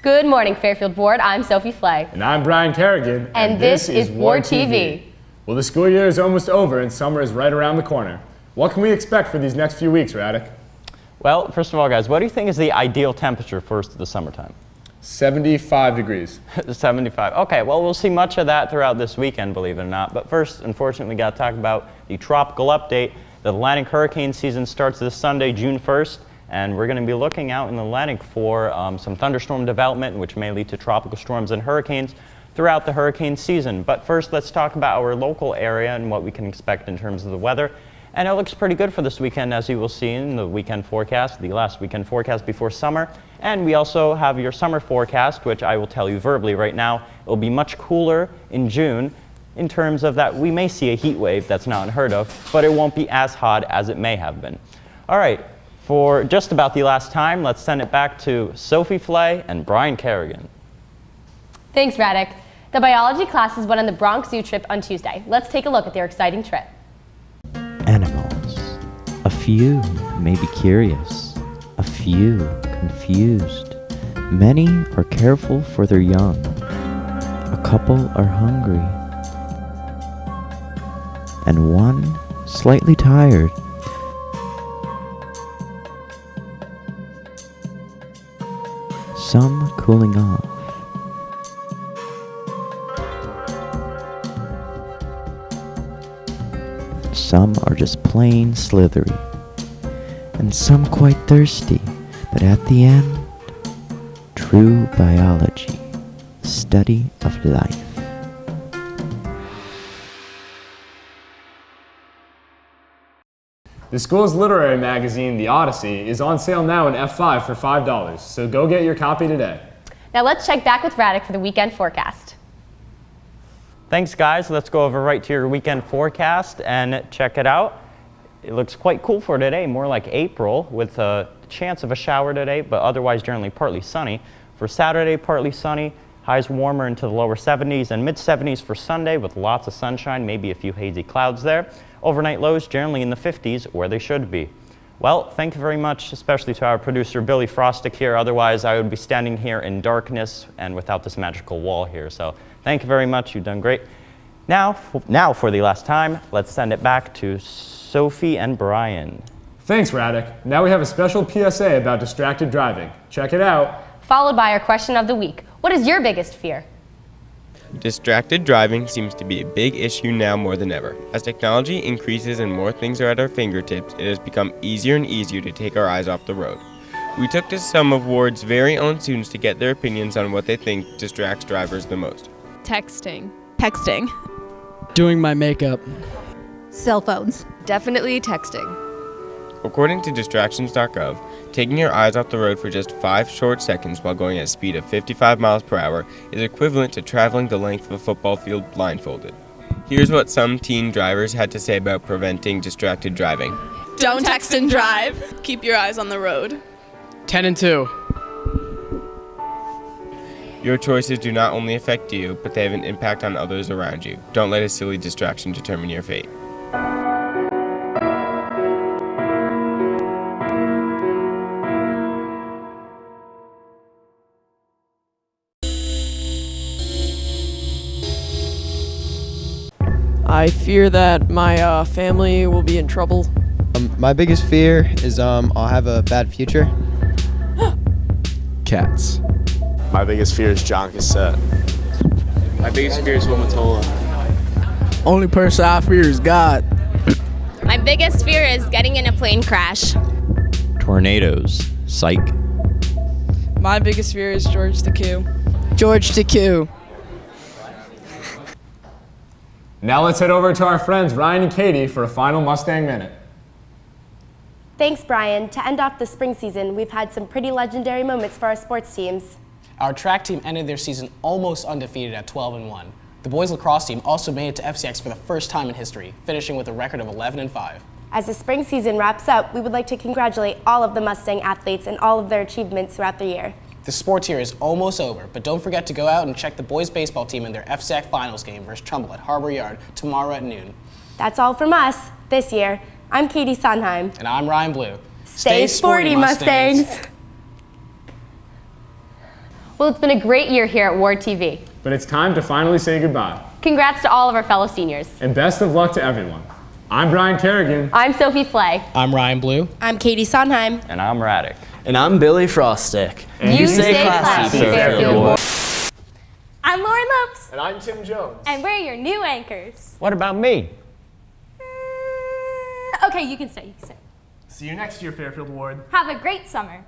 Good morning, Fairfield Ward. I'm Sophie Flay. And I'm Brian Kerrigan. And this is Ward TV. Well, the school year is almost over and summer is right around the corner. What can we expect for these next few weeks, Radek? Well, first of all, guys, what do you think is the ideal temperature first of the summertime? 75 degrees. 75. Okay, well, we'll see much of that throughout this weekend, believe it or not. But first, unfortunately, we got to talk about the tropical update. The Atlantic hurricane season starts this Sunday, June 1st, and we're going to be looking out in the Atlantic for some thunderstorm development, which may lead to tropical storms and hurricanes throughout the hurricane season. But first, let's talk about our local area and what we can expect in terms of the weather. And it looks pretty good for this weekend, as you will see in the weekend forecast, the last weekend forecast before summer. And we also have your summer forecast, which I will tell you verbally right now. It will be much cooler in June in terms of that we may see a heat wave that's not unheard of, but it won't be as hot as it may have been. All right, for just about the last time, let's send it back to Sophie Flay and Brian Kerrigan. Thanks, Radek. The biology classes went on the Bronx Zoo trip on Tuesday. Let's take a look at their exciting trip. Animals. A few may be curious, a few confused. Many are careful for their young. A couple are hungry. And one slightly tired. Some cooling off. Some are just plain slithery, and some quite thirsty, but at the end, true biology, study of life. The school's literary magazine, The Odyssey, is on sale now in F5 for $5, so go get your copy today. Now let's check back with Radek for the weekend forecast. Thanks, guys. Let's go over right to your weekend forecast and check it out. It looks quite cool for today, more like April, with a chance of a shower today, but otherwise generally partly sunny. For Saturday, partly sunny, highs warmer into the lower 70s and mid-70s for Sunday with lots of sunshine, maybe a few hazy clouds there. Overnight lows generally in the 50s, where they should be. Well, thank you very much, especially to our producer Billy Frostick here. Otherwise, I would be standing here in darkness and without this magical wall here. So thank you very much. You've done great. Now for the last time, let's send it back to Sophie and Brian. Thanks, Radek. Now we have a special PSA about distracted driving. Check it out. Followed by our question of the week. What is your biggest fear? Distracted driving seems to be a big issue now more than ever. As technology increases and more things are at our fingertips, it has become easier and easier to take our eyes off the road. We took to some of Ward's very own students to get their opinions on what they think distracts drivers the most. Texting. Doing my makeup. Cell phones. Definitely texting. According to distractions.gov, taking your eyes off the road for just 5 short seconds while going at a speed of 55 miles per hour is equivalent to traveling the length of a football field blindfolded. Here's what some teen drivers had to say about preventing distracted driving. Don't text and drive. Keep your eyes on the road. 10 and 2. Your choices do not only affect you, but they have an impact on others around you. Don't let a silly distraction determine your fate. I fear that my family will be in trouble. My biggest fear is I'll have a bad future. Cats. My biggest fear is John Cassette. My biggest fear is Womatola. Only person I fear is God. My biggest fear is getting in a plane crash. Tornadoes. Psych. My biggest fear is George the Q. George the Q. Now let's head over to our friends Ryan and Katie for a final Mustang Minute. Thanks, Brian. To end off the spring season, we've had some pretty legendary moments for our sports teams. Our track team ended their season almost undefeated at 12-1. The boys lacrosse team also made it to FCX for the first time in history, finishing with a record of 11-5. As the spring season wraps up, we would like to congratulate all of the Mustang athletes and all of their achievements throughout the year. The sports year is almost over, but don't forget to go out and check the boys baseball team in their FCX finals game versus Trumbull at Harbor Yard tomorrow at noon. That's all from us this year. I'm Katie Sondheim. And I'm Ryan Blue. Stay sporty, Mustangs. Well, it's been a great year here at Ward TV. But it's time to finally say goodbye. Congrats to all of our fellow seniors. And best of luck to everyone. I'm Brian Kerrigan. I'm Sophie Flay. I'm Ryan Blue. I'm Katie Sondheim. And I'm Radek. And I'm Billy Frostick. And you stay classy, Fairfield Ward. I'm Lauren Lopes, And I'm Tim Jones. and we're your new anchors. What about me? Okay, you can stay. See you next year, Fairfield Ward. Have a great summer.